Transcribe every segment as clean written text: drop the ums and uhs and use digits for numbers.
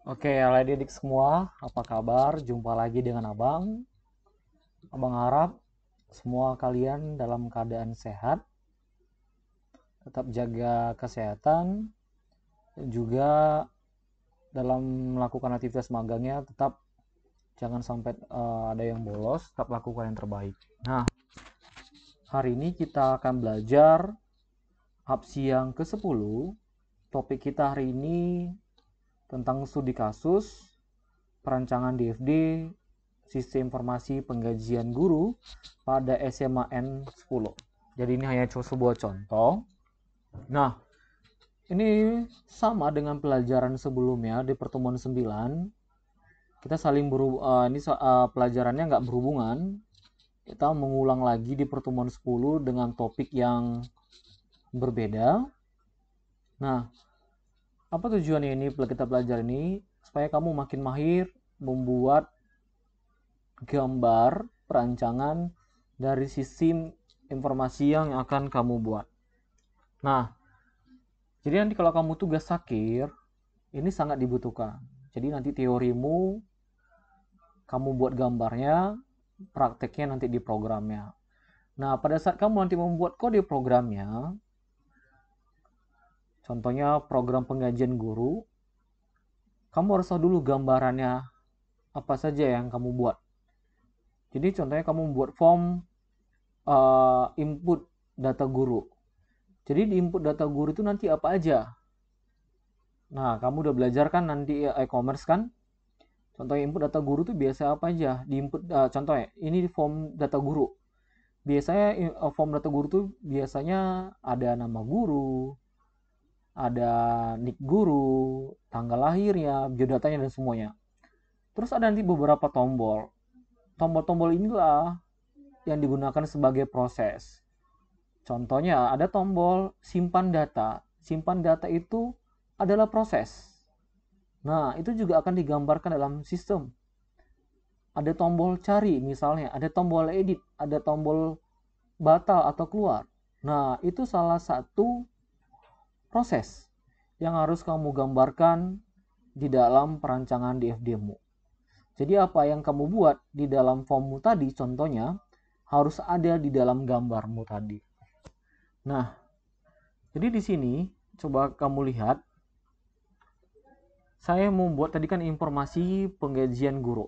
Oke, adik-adik semua, apa kabar? Jumpa lagi dengan Abang. Abang harap semua kalian dalam keadaan sehat, tetap jaga kesehatan, dan juga dalam melakukan aktivitas magangnya tetap jangan sampai ada yang bolos, tetap lakukan yang terbaik. Nah, hari ini kita akan belajar absi yang ke-10. Topik kita hari ini tentang studi kasus, perancangan DFD, sistem informasi penggajian guru pada SMA N10. Jadi ini hanya sebuah contoh. Nah, ini sama dengan pelajaran sebelumnya di pertemuan 9. Kita saling ini pelajarannya nggak berhubungan. Kita mengulang lagi di pertemuan 10 dengan topik yang berbeda. Nah, apa tujuannya ini kita belajar ini? Supaya kamu makin mahir membuat gambar perancangan dari sistem informasi yang akan kamu buat. Nah, jadi nanti kalau kamu tugas akhir, ini sangat dibutuhkan. Jadi nanti teorimu, kamu buat gambarnya, prakteknya nanti di programnya. Nah, pada saat kamu nanti membuat kode programnya, contohnya program penggajian guru, kamu harus tahu dulu gambarannya apa saja yang kamu buat. Jadi contohnya kamu membuat form input data guru. Jadi di input data guru itu nanti apa aja? Nah, kamu udah belajar kan nanti e-commerce kan? Contoh input data guru itu biasa apa aja? Di input contohnya ini form data guru. Biasanya form data guru tuh biasanya ada nama guru, ada nick guru, tanggal lahirnya, biodatanya dan semuanya. Terus ada nanti beberapa tombol. Tombol-tombol inilah yang digunakan sebagai proses. Contohnya ada tombol simpan data. Simpan data itu adalah proses. Nah, itu juga akan digambarkan dalam sistem. Ada tombol cari misalnya, ada tombol edit, ada tombol batal atau keluar. Nah, itu salah satu proses yang harus kamu gambarkan di dalam perancangan DFD-mu. Jadi apa yang kamu buat di dalam formmu tadi, contohnya, harus ada di dalam gambarmu tadi. Nah, jadi di sini coba kamu lihat, saya membuat tadi kan informasi penggajian guru.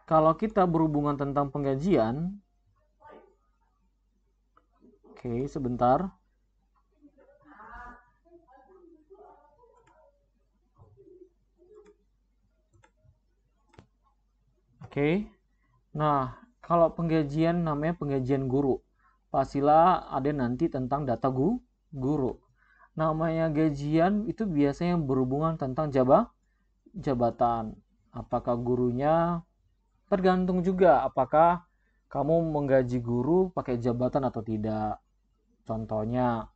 Kalau kita berhubungan tentang penggajian, oke, sebentar. Oke. Nah, kalau penggajian namanya penggajian guru. Pastilah ada nanti tentang data guru. Namanya gajian itu biasanya berhubungan tentang jabatan. Apakah gurunya tergantung juga apakah kamu menggaji guru pakai jabatan atau tidak. Contohnya,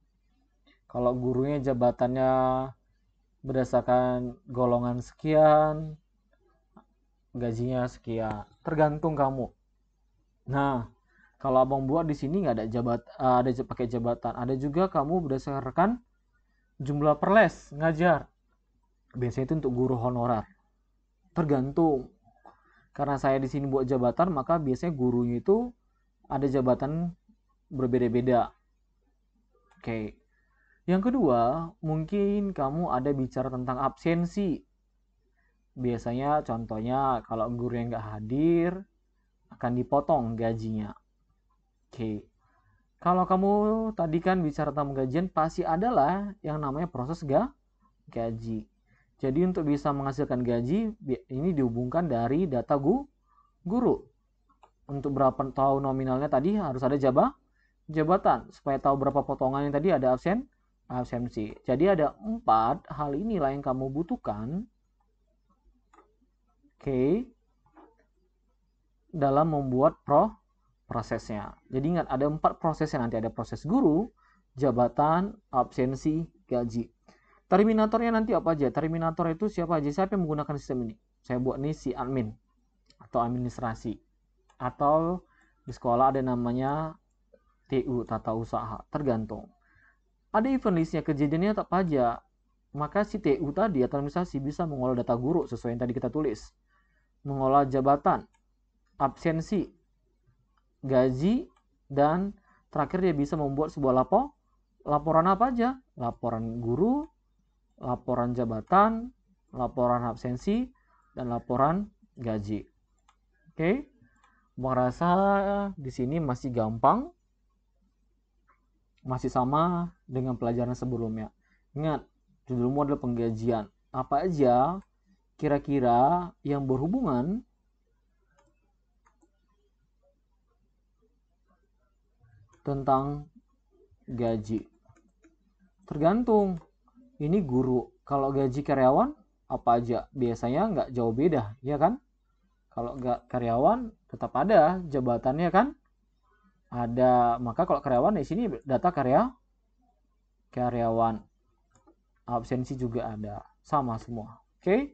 kalau gurunya jabatannya berdasarkan golongan sekian, gajinya sekian. Tergantung kamu. Nah, kalau abang buat di sini nggak ada pakai jabatan. Ada juga kamu berdasarkan jumlah perles ngajar. Biasanya itu untuk guru honorer. Tergantung. Karena saya di sini buat jabatan, maka biasanya gurunya itu ada jabatan berbeda-beda. Oke. Yang kedua, mungkin kamu ada bicara tentang absensi. Biasanya contohnya kalau guru yang nggak hadir, akan dipotong gajinya. Oke. Kalau kamu tadi kan bicara tentang gajian, pasti adalah yang namanya proses gaji. Jadi untuk bisa menghasilkan gaji, ini dihubungkan dari data guru. Untuk berapa tahun nominalnya tadi harus ada jabatan. Supaya tahu berapa potongan yang tadi ada absensi. Jadi ada 4 hal inilah yang kamu butuhkan. Oke. Dalam membuat prosesnya. Jadi ingat ada 4 prosesnya nanti. Ada proses guru, jabatan, absensi, gaji. Terminatornya nanti apa aja? Terminator itu siapa aja? Siapa yang menggunakan sistem ini? Saya buat nih si admin atau administrasi. Atau di sekolah ada namanya TU, tata usaha. Tergantung. Ada event listnya, kejadiannya apa aja? maka si TU tadi atau administrasi bisa mengolah data guru sesuai yang tadi kita tulis. Mengolah jabatan, absensi, gaji, dan terakhir dia bisa membuat sebuah laporan apa aja? Laporan guru, laporan jabatan, laporan absensi, dan laporan gaji. Oke, merasa di sini masih gampang, masih sama dengan pelajaran sebelumnya. Ingat, judulmu adalah penggajian. Apa aja kira-kira yang berhubungan tentang gaji? Tergantung. Ini guru. Kalau gaji karyawan, apa aja? Biasanya nggak jauh beda, ya kan? Kalau nggak karyawan, tetap ada jabatannya kan? Ada. Maka kalau karyawan di sini data karyawan. Absensi juga ada. Sama semua. Oke?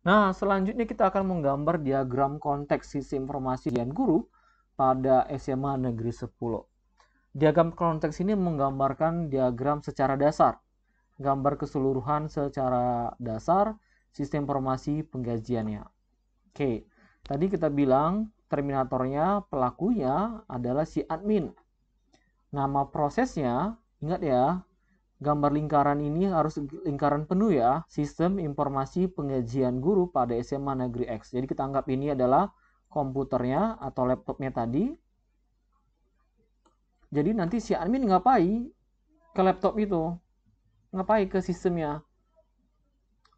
Nah, selanjutnya kita akan menggambar diagram konteks sistem informasi dan guru pada SMA Negeri 10. Diagram konteks ini menggambarkan diagram secara dasar. Gambar keseluruhan secara dasar sistem informasi penggajiannya. Oke, tadi kita bilang terminatornya, pelakunya adalah si admin. Nama prosesnya, ingat ya, gambar lingkaran ini harus lingkaran penuh ya, sistem informasi penggajian guru pada SMA Negeri X. Jadi kita anggap ini adalah komputernya atau laptopnya tadi. Jadi nanti si admin ngapain ke laptop itu? Ngapain ke sistemnya?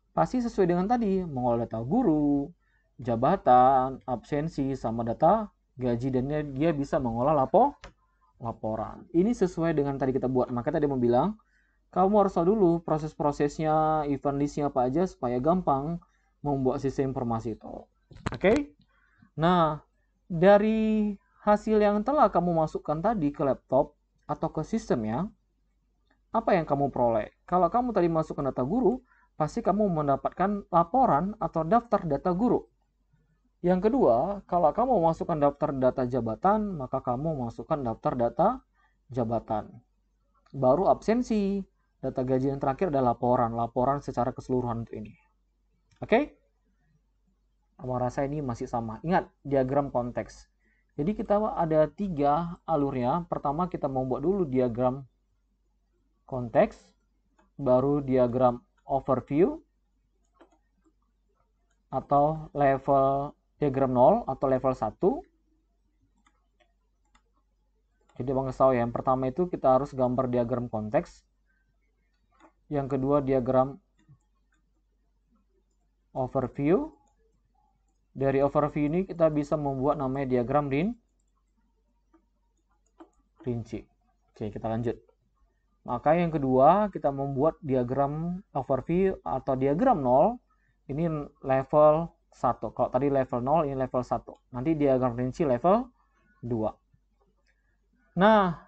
Pasti sesuai dengan tadi, mengolah data guru, jabatan, absensi, sama data gaji, dan dia bisa mengolah laporan. Ini sesuai dengan tadi kita buat. Maka tadi mau bilang, kamu harus tahu dulu proses-prosesnya, event listnya apa aja, supaya gampang membuat sistem informasi itu. Oke? Nah, dari hasil yang telah kamu masukkan tadi ke laptop atau ke sistemnya, apa yang kamu peroleh? Kalau kamu tadi masukkan data guru, pasti kamu mendapatkan laporan atau daftar data guru. Yang kedua, kalau kamu masukkan daftar data jabatan, maka kamu masukkan daftar data jabatan. Baru absensi, data gaji yang terakhir adalah laporan secara keseluruhan untuk ini. Oke? Kamu rasa ini masih sama. Ingat, diagram konteks. Jadi kita ada 3 alurnya. Pertama kita membuat dulu diagram konteks, baru diagram overview atau level diagram 0 atau level 1. Jadi Bang tahu ya, yang pertama itu kita harus gambar diagram konteks. Yang kedua diagram overview. Dari overview ini kita bisa membuat namanya diagram rinci. Oke, kita lanjut. Maka yang kedua, kita membuat diagram overview atau diagram 0. Ini level 1. Kalau tadi level 0, ini level 1. Nanti diagram rinci level 2. Nah,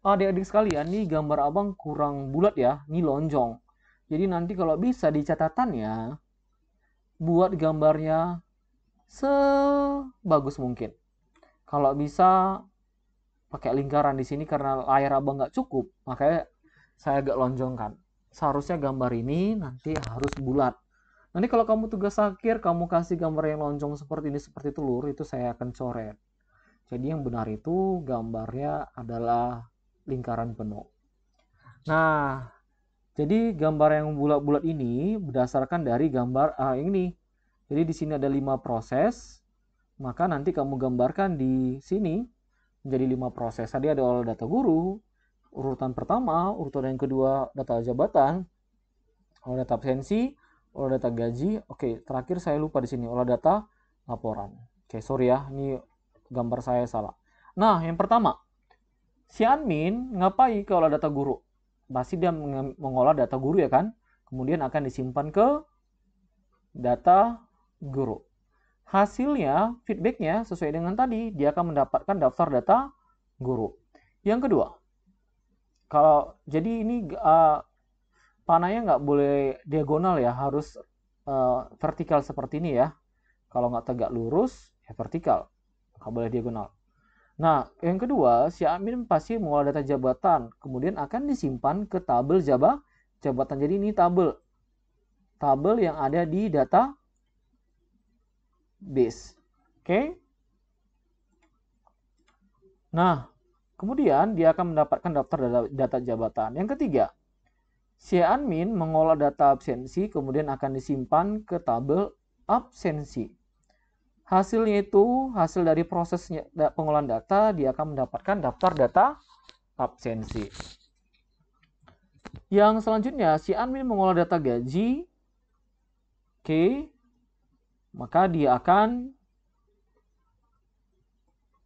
adik-adik sekalian, ini gambar abang kurang bulat ya. Ini lonjong. Jadi nanti kalau bisa di catatannya, buat gambarnya sebagus mungkin. Kalau bisa pakai lingkaran di sini karena layar abang nggak cukup, makanya saya agak lonjongkan. Seharusnya gambar ini nanti harus bulat. Nanti kalau kamu tugas akhir, kamu kasih gambar yang lonjong seperti ini, seperti telur, itu saya akan coret. Jadi yang benar itu gambarnya adalah lingkaran penuh. Nah, jadi gambar yang bulat-bulat ini berdasarkan dari gambar ini. Jadi di sini ada 5 proses, maka nanti kamu gambarkan di sini menjadi 5 proses. Tadi ada olah data guru, urutan pertama, urutan yang kedua data jabatan, olah data absensi, olah data gaji. Oke, terakhir saya lupa di sini olah data laporan. Oke, sorry ya, ini gambar saya salah. Nah, yang pertama, si admin ngapain ke olah data guru? Pasti dia mengolah data guru ya kan? Kemudian akan disimpan ke data guru. Hasilnya, feedbacknya sesuai dengan tadi, dia akan mendapatkan daftar data guru. Yang kedua, kalau jadi ini panahnya nggak boleh diagonal ya, harus vertikal seperti ini ya. Kalau nggak tegak lurus, ya vertikal, nggak boleh diagonal. Nah, yang kedua, si admin pasti mengolah data jabatan, kemudian akan disimpan ke tabel jabatan. Jadi ini tabel yang ada di database. Oke. Nah, kemudian dia akan mendapatkan daftar data jabatan. Yang ketiga, si admin mengolah data absensi kemudian akan disimpan ke tabel absensi. Hasilnya itu, hasil dari prosesnya pengolahan data, dia akan mendapatkan daftar data absensi. Yang selanjutnya, si admin mengolah data gaji. Oke. Maka dia akan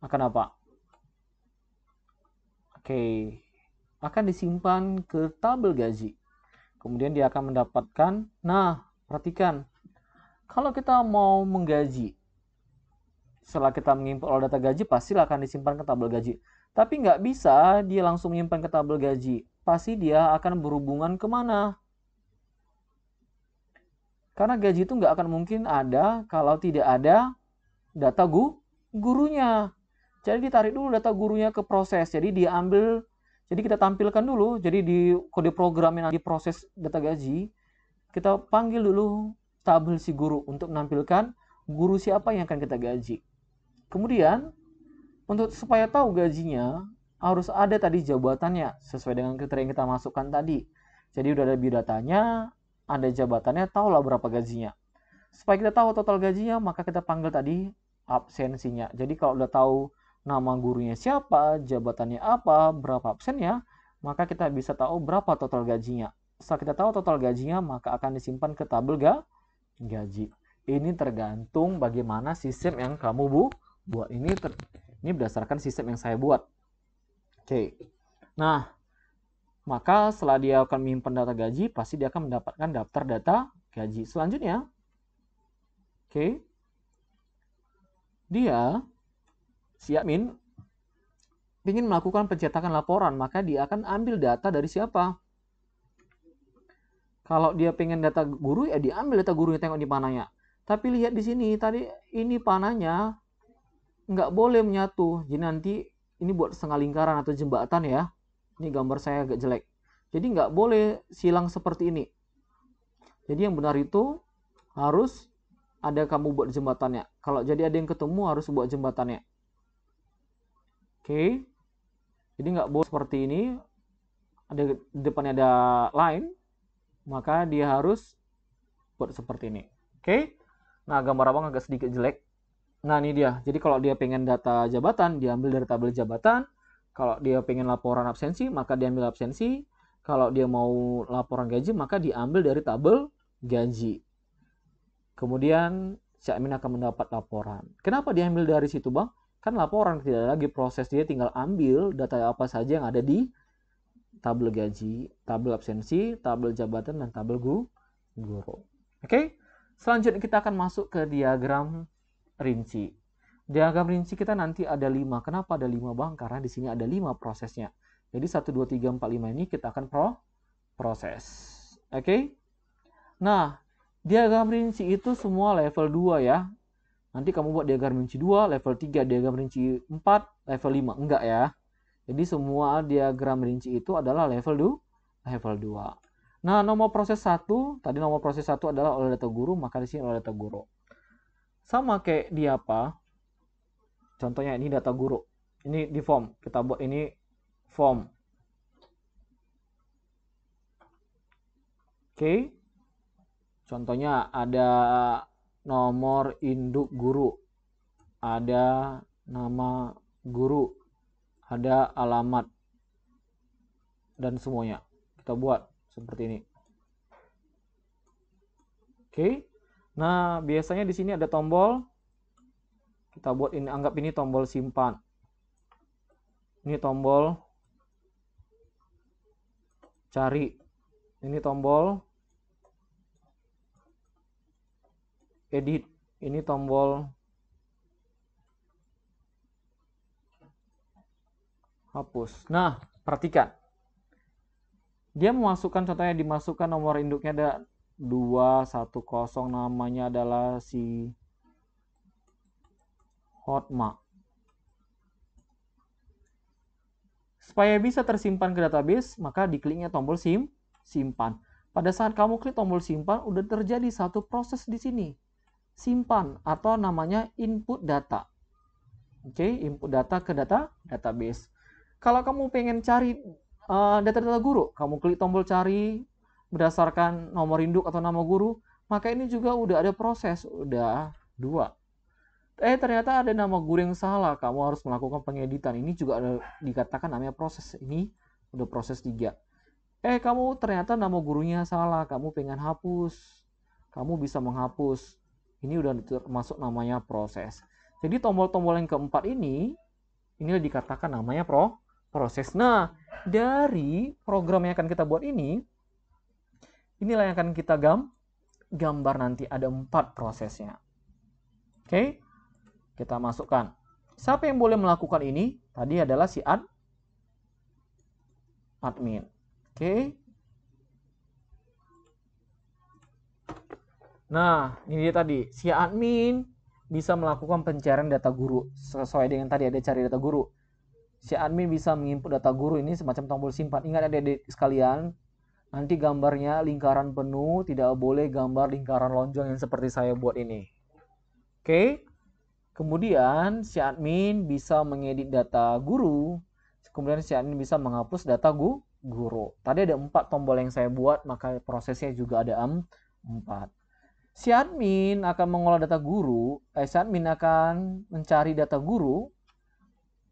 apa? Oke. Akan disimpan ke tabel gaji. Kemudian dia akan mendapatkan, nah, perhatikan. Kalau kita mau menggaji, setelah kita mengimpor data gaji, pasti akan disimpan ke tabel gaji. Tapi nggak bisa dia langsung menyimpan ke tabel gaji. Pasti dia akan berhubungan kemana? Karena gaji itu nggak akan mungkin ada kalau tidak ada data gurunya. Jadi ditarik dulu data gurunya ke proses. Jadi diambil, jadi kita tampilkan dulu. Jadi di kode program yang diproses data gaji, kita panggil dulu tabel si guru untuk menampilkan guru siapa yang akan kita gaji. Kemudian untuk supaya tahu gajinya harus ada tadi jabatannya sesuai dengan kriteria yang kita masukkan tadi. Jadi udah ada biodatanya, ada jabatannya, tahulah berapa gajinya. Supaya kita tahu total gajinya, maka kita panggil tadi absensinya. Jadi kalau udah tahu nama gurunya siapa, jabatannya apa, berapa absennya, maka kita bisa tahu berapa total gajinya. Setelah kita tahu total gajinya, maka akan disimpan ke tabel gaji. Ini tergantung bagaimana sistem yang kamu buat. Ini berdasarkan sistem yang saya buat. Oke. Nah, maka setelah dia akan menyimpan data gaji, pasti dia akan mendapatkan daftar data gaji. Selanjutnya, oke, dia, si admin, ingin melakukan pencetakan laporan, maka dia akan ambil data dari siapa? Kalau dia pengen data guru, ya diambil data gurunya, tengok di panahnya. Tapi lihat di sini, tadi ini panahnya nggak boleh menyatu. Jadi nanti ini buat setengah lingkaran atau jembatan ya. Ini gambar saya agak jelek. Jadi nggak boleh silang seperti ini. Jadi yang benar itu harus ada kamu buat jembatannya. Kalau jadi ada yang ketemu harus buat jembatannya. Oke. Jadi nggak boleh seperti ini. Ada di depannya ada line. Maka dia harus buat seperti ini. Oke. Nah, gambar abang agak sedikit jelek. Nah, ini dia. Jadi kalau dia pengen data jabatan, diambil dari tabel jabatan. Kalau dia pengen laporan absensi, maka diambil absensi. Kalau dia mau laporan gaji, maka diambil dari tabel gaji. Kemudian si admin akan mendapat laporan. Kenapa diambil dari situ, Bang? Kan laporan tidak lagi proses, dia tinggal ambil data apa saja yang ada di tabel gaji, tabel absensi, tabel jabatan, dan tabel guru. Oke? Selanjutnya kita akan masuk ke diagram rinci. Diagram rinci kita nanti ada 5. Kenapa ada 5, Bang? Karena di sini ada 5 prosesnya. Jadi 1, 2, 3, 4, 5 ini kita akan proses. Oke? Nah, diagram rinci itu semua level 2 ya. Nanti kamu buat diagram rinci 2, level 3, diagram rinci 4, level 5. Enggak ya. Jadi semua diagram rinci itu adalah level 2. Nah, nomor proses 1, tadi nomor proses 1 adalah oleh data guru, maka di sini oleh data guru. Sama kayak di apa? Contohnya ini data guru. Ini di form. Kita buat ini form. Oke. Contohnya ada nomor induk guru. Ada nama guru. Ada alamat. Dan semuanya. Kita buat seperti ini. Oke. Nah, biasanya di sini ada tombol. Kita buat ini, anggap ini tombol simpan. Ini tombol cari. Ini tombol edit. Ini tombol hapus. Nah, perhatikan. Dia memasukkan, contohnya dimasukkan nomor induknya ada 210, namanya adalah si Hotma. Supaya bisa tersimpan ke database, maka dikliknya tombol simpan. Pada saat kamu klik tombol simpan, udah terjadi satu proses di sini. Simpan atau namanya input data. Oke, input data ke database. Kalau kamu pengen cari data-data guru, kamu klik tombol cari berdasarkan nomor induk atau nama guru, maka ini juga udah ada proses, udah 2. Ternyata ada nama guru yang salah, kamu harus melakukan pengeditan. Ini juga ada dikatakan namanya proses. Ini udah proses 3. Kamu ternyata nama gurunya salah, kamu pengen hapus. Kamu bisa menghapus. Ini udah termasuk namanya proses. Jadi tombol-tombol yang keempat ini dikatakan namanya proses. Nah, dari program yang akan kita buat inilah yang akan kita gambar nanti. Ada 4 prosesnya. Oke, kita masukkan. Siapa yang boleh melakukan ini? Tadi adalah si admin. Oke. Nah, ini dia tadi. Si admin bisa melakukan pencarian data guru. Sesuai dengan tadi ada cari data guru. Si admin bisa menginput data guru, ini semacam tombol simpan. Ingat adik-adik sekalian, nanti gambarnya lingkaran penuh, tidak boleh gambar lingkaran lonjong yang seperti saya buat ini. Oke. Kemudian si admin bisa mengedit data guru. Kemudian si admin bisa menghapus data guru. Tadi ada 4 tombol yang saya buat, maka prosesnya juga ada 4. Si admin akan mengolah data guru, si admin akan mencari data guru,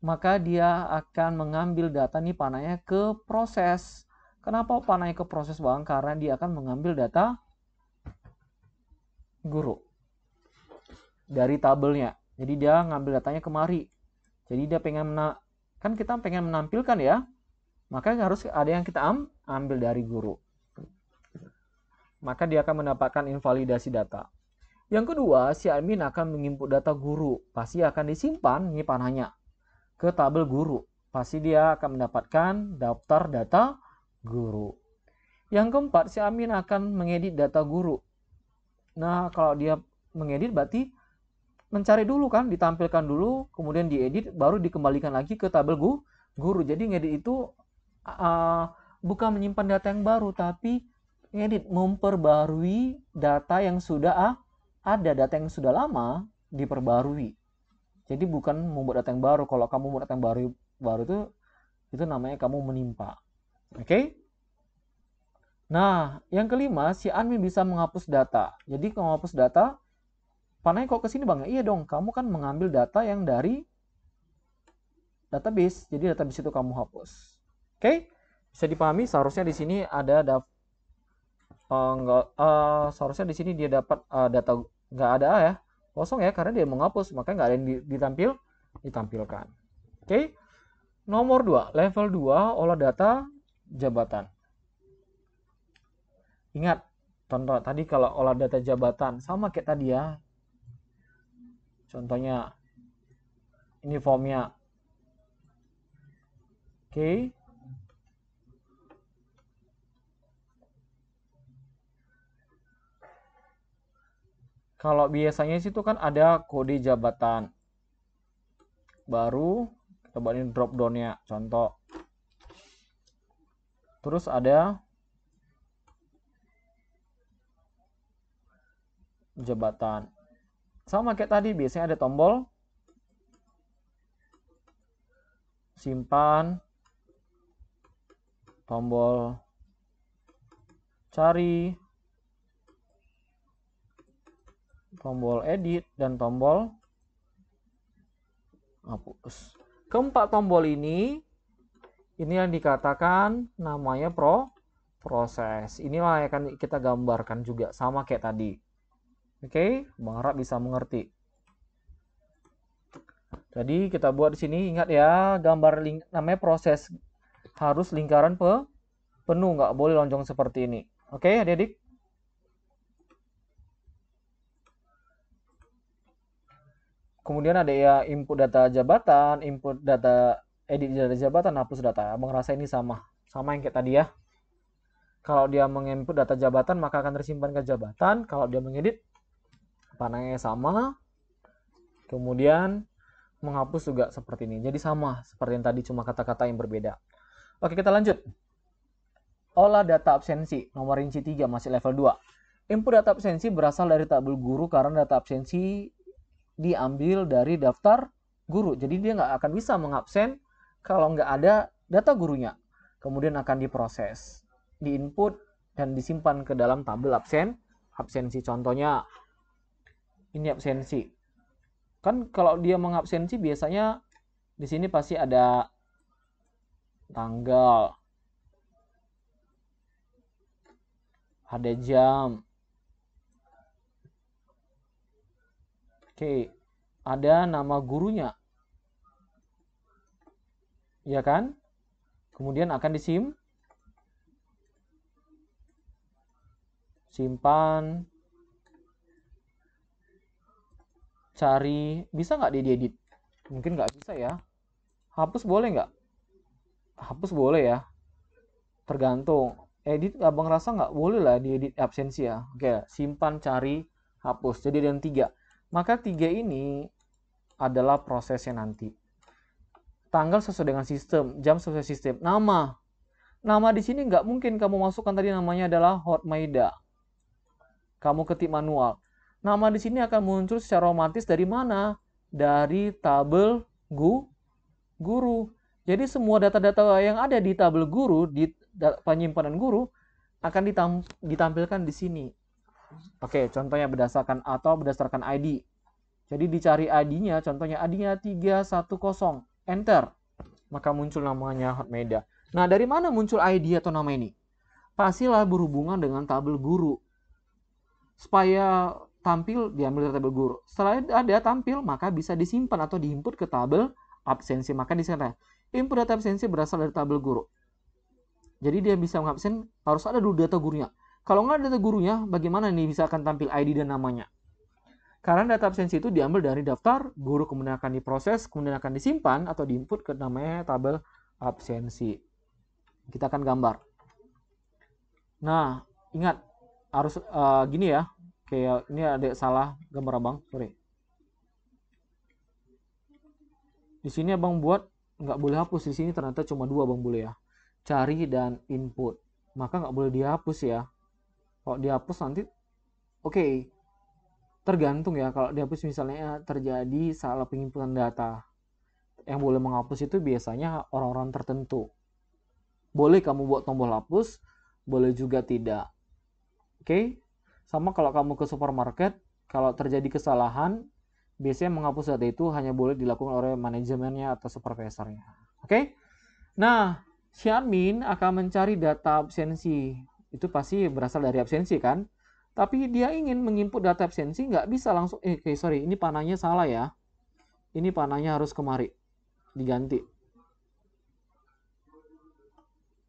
maka dia akan mengambil data nih panahnya ke proses. Kenapa panahnya ke proses, Bang? Karena dia akan mengambil data guru dari tabelnya. Jadi dia ngambil datanya kemari. Jadi dia kan kita pengen menampilkan ya, maka harus ada yang kita ambil dari guru. Maka dia akan mendapatkan invalidasi data. Yang kedua, si admin akan menginput data guru. Pasti akan disimpan, ini panahnya, ke tabel guru. Pasti dia akan mendapatkan daftar data guru. Yang keempat, si admin akan mengedit data guru. Nah, kalau dia mengedit berarti mencari dulu kan, ditampilkan dulu, kemudian diedit, baru dikembalikan lagi ke tabel guru. Jadi ngedit itu bukan menyimpan data yang baru, tapi ngedit, memperbarui data yang sudah ada, data yang sudah lama diperbarui. Jadi bukan membuat data yang baru. Kalau kamu membuat data yang baru itu namanya kamu menimpa. Oke? Nah, yang kelima, si admin bisa menghapus data. Jadi kalau menghapus data, panahnya kok ke sini, Bang? Iya dong, kamu kan mengambil data yang dari database. Jadi database itu kamu hapus. Oke? Bisa dipahami, seharusnya di sini ada seharusnya di sini dia dapat data nggak ada ya, kosong ya, karena dia menghapus, maka nggak ada yang ditampilkan. Oke. Nomor 2, level 2, olah data jabatan. Ingat, contoh tadi kalau olah data jabatan sama kayak tadi ya. Contohnya ini formnya. Oke. Kalau biasanya situ kan ada kode jabatan. Baru kita buatin drop down-nya, contoh. Terus ada jabatan. Sama kayak tadi, biasanya ada tombol simpan, tombol cari, tombol edit, dan tombol hapus. Keempat tombol ini yang dikatakan namanya proses. Inilah yang akan kita gambarkan juga, sama kayak tadi. Oke, Bang Harap bisa mengerti. Jadi kita buat di sini, ingat ya, gambar namanya proses, harus lingkaran penuh, nggak boleh lonjong seperti ini. Oke, adik-adik. Kemudian ada ya input data jabatan, input data, edit data jabatan, hapus data. Abang rasa ini sama yang kayak tadi ya. Kalau dia menginput data jabatan, maka akan tersimpan ke jabatan. Kalau dia mengedit, panahnya sama. Kemudian menghapus juga seperti ini. Jadi sama seperti yang tadi, cuma kata-kata yang berbeda. Oke, kita lanjut. Olah data absensi, nomor rinci 3, masih level 2. Input data absensi berasal dari tabel guru karena data absensi diambil dari daftar guru. Jadi dia nggak akan bisa mengabsen kalau nggak ada data gurunya. Kemudian akan diproses, diinput, dan disimpan ke dalam tabel absensi. Contohnya, ini absensi. Kan kalau dia mengabsensi biasanya di sini pasti ada tanggal, ada jam. Oke, ada nama gurunya. Ya kan? Kemudian akan simpan, cari. Bisa nggak diedit? Mungkin nggak bisa ya. Hapus boleh nggak? Hapus boleh ya. Tergantung. Edit abang rasa nggak boleh lah diedit absensi ya. Oke, simpan, cari, hapus. Jadi ada 3. Maka 3 ini adalah prosesnya nanti. Tanggal sesuai dengan sistem, jam sesuai sistem. Nama di sini nggak mungkin kamu masukkan tadi namanya adalah Hotmaida. Kamu ketik manual. Nama di sini akan muncul secara otomatis dari mana? Dari tabel guru. Jadi semua data-data yang ada di tabel guru, di penyimpanan guru, akan ditampilkan di sini. Oke, contohnya berdasarkan ID. Jadi dicari ID-nya, contohnya ID-nya 310, enter. Maka muncul namanya Hotmaida. Nah, dari mana muncul ID atau nama ini? Pastilah berhubungan dengan tabel guru. Supaya tampil diambil dari tabel guru. Setelah ada tampil, maka bisa disimpan atau diinput ke tabel absensi. Maka di sana input data absensi berasal dari tabel guru. Jadi dia bisa mengabsen, harus ada dulu data gurunya. Kalau nggak ada data gurunya, bagaimana nih bisa akan tampil ID dan namanya? Karena data absensi itu diambil dari daftar guru, kemudian akan diproses, kemudian akan disimpan atau diinput ke namanya tabel absensi. Kita akan gambar. Nah, ingat harus gini ya. Kayak ini ada salah gambar abang, sorry. Di sini abang buat nggak boleh hapus, di sini ternyata cuma 2 abang boleh ya. Cari dan input. Maka nggak boleh dihapus ya. Kalau dihapus nanti, oke. Tergantung ya, kalau dihapus misalnya terjadi salah penginputan data. Yang boleh menghapus itu biasanya orang-orang tertentu. Boleh kamu buat tombol hapus, boleh juga tidak. Oke? Sama kalau kamu ke supermarket, kalau terjadi kesalahan, biasanya menghapus data itu hanya boleh dilakukan oleh manajemennya atau supervisornya. Oke? Nah, si admin akan mencari data absensi. Itu pasti berasal dari absensi kan? Tapi dia ingin menginput data absensi, nggak bisa langsung, sorry, ini panahnya salah ya. Ini panahnya harus kemari. Diganti.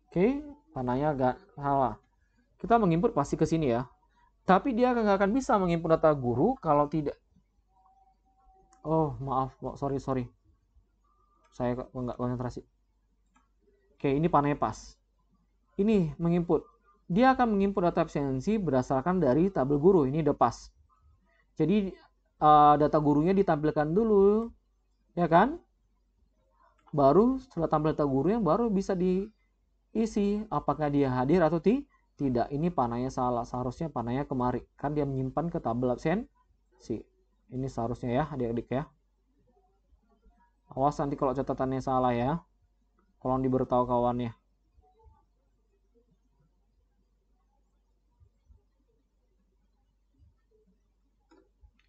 Oke, panahnya agak salah. Kita menginput pasti ke sini ya. Tapi dia nggak akan bisa menginput data guru kalau tidak. Oh, maaf, sorry. Saya nggak konsentrasi. Oke, ini panahnya pas. Ini menginput. Dia akan menginput data absensi berdasarkan dari tabel guru. Ini udah pas. Jadi data gurunya ditampilkan dulu, ya kan? Baru setelah tampil data gurunya baru bisa diisi apakah dia hadir atau tidak. Ini panahnya salah. Seharusnya panahnya kemari. Kan dia menyimpan ke tabel absensi. Ini seharusnya ya, adik-adik ya. Awas nanti kalau catatannya salah ya. Tolong diberitahu kawannya.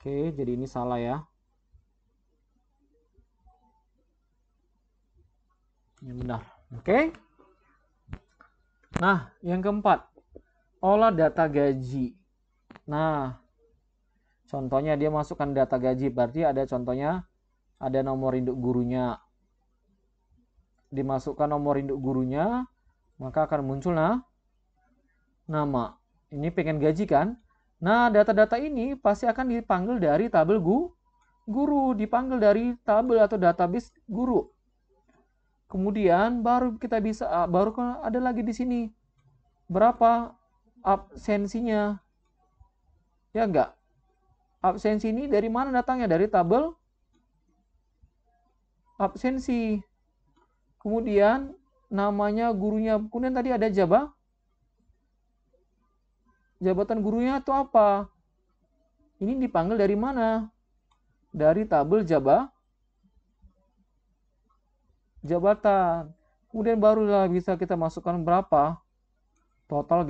Oke, jadi ini salah ya. Yang benar. Oke. Nah, yang keempat, olah data gaji. Nah, contohnya dia masukkan data gaji, berarti ada contohnya, ada nomor induk gurunya. Dimasukkan nomor induk gurunya, maka akan muncul nama. Ini pengen gaji kan? Nah, data-data ini pasti akan dipanggil dari tabel guru, dipanggil dari tabel atau database guru. Kemudian baru kita bisa, baru ada lagi di sini. Berapa absensinya? Ya enggak? Absensi ini dari mana datangnya? Dari tabel absensi. Kemudian namanya gurunya. Kemudian tadi ada Jabatan gurunya itu apa? Ini dipanggil dari mana? Dari tabel jabatan. Kemudian barulah bisa kita masukkan berapa total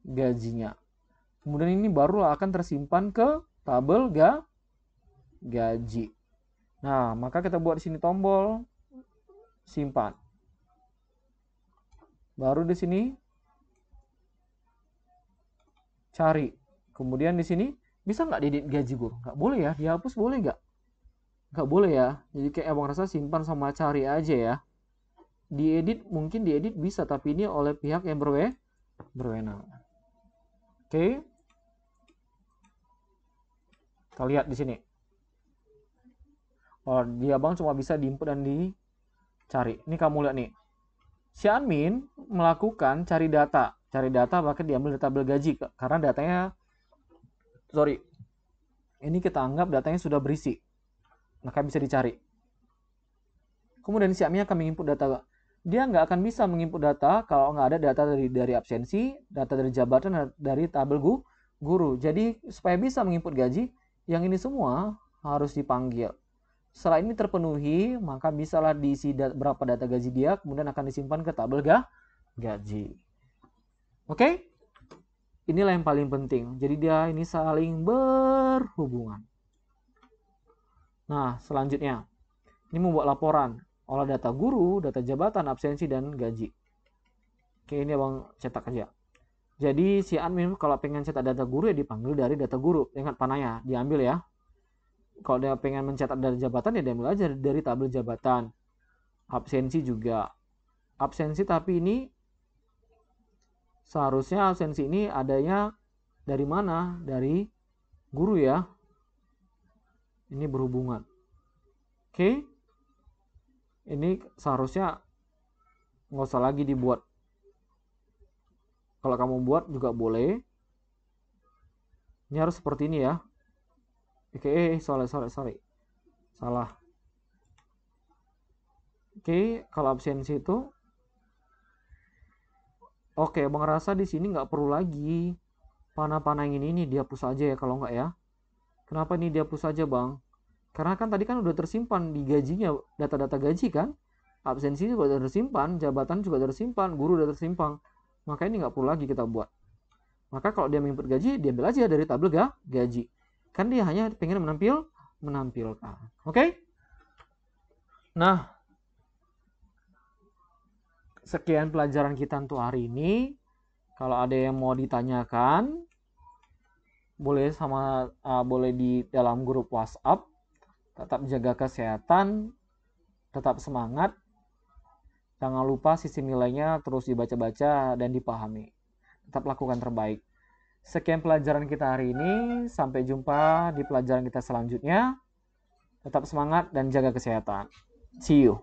gajinya. Kemudian ini baru akan tersimpan ke tabel gaji. Nah, maka kita buat di sini tombol simpan. Baru di sini cari. Kemudian di sini bisa nggak diedit gaji guru? Nggak boleh ya. Dihapus boleh nggak? Nggak boleh ya. Jadi kayak Abang rasa simpan sama cari aja ya. Diedit mungkin diedit bisa, tapi ini oleh pihak yang berwenang. Oke. Kita lihat di sini. Oh, dia Abang cuma bisa diinput dan dicari. Ini kamu lihat nih. Si admin melakukan cari data. Cari data bahkan diambil dari tabel gaji. Karena datanya, ini kita anggap datanya sudah berisi. Maka bisa dicari. Kemudian si admin akan menginput data. Dia nggak akan bisa menginput data kalau nggak ada data dari absensi, data dari jabatan, dari tabel guru. Jadi supaya bisa menginput gaji, yang ini semua harus dipanggil. Setelah ini terpenuhi, maka bisalah diisi berapa data gaji dia, kemudian akan disimpan ke tabel gaji. Oke? Inilah yang paling penting. Jadi dia ini saling berhubungan. Nah, selanjutnya. Ini membuat laporan. Olah data guru, data jabatan, absensi, dan gaji. Oke, ini Abang cetak aja. Jadi si admin kalau pengen cetak data guru ya dipanggil dari data guru. Ingat panahnya, diambil ya. Kalau dia pengen mencetak dari jabatan ya diambil aja dari tabel jabatan. Absensi juga. Absensi tapi ini seharusnya absensi ini adanya dari mana? Dari guru ya. Ini berhubungan. Oke. Ini seharusnya nggak usah lagi dibuat. Kalau kamu buat juga boleh. Ini harus seperti ini ya. Oke, sorry. Salah. Oke, kalau absensi itu oke, Bang rasa di sini nggak perlu lagi panah-panah yang ini dihapus aja ya kalau nggak ya. Kenapa ini dihapus aja, Bang? Karena kan tadi kan udah tersimpan di gajinya, data-data gaji kan. Absensi juga udah tersimpan, jabatan juga udah tersimpan, guru udah tersimpan. Maka ini nggak perlu lagi kita buat. Maka kalau dia menginput gaji, diambil aja dari tabel gaji. Kan dia hanya pengen menampilkan. Oke? Nah, sekian pelajaran kita untuk hari ini. Kalau ada yang mau ditanyakan, boleh di dalam grup WhatsApp. Tetap jaga kesehatan, tetap semangat. Jangan lupa sistem nilainya terus dibaca-baca dan dipahami. Tetap lakukan terbaik. Sekian pelajaran kita hari ini. Sampai jumpa di pelajaran kita selanjutnya. Tetap semangat dan jaga kesehatan. See you.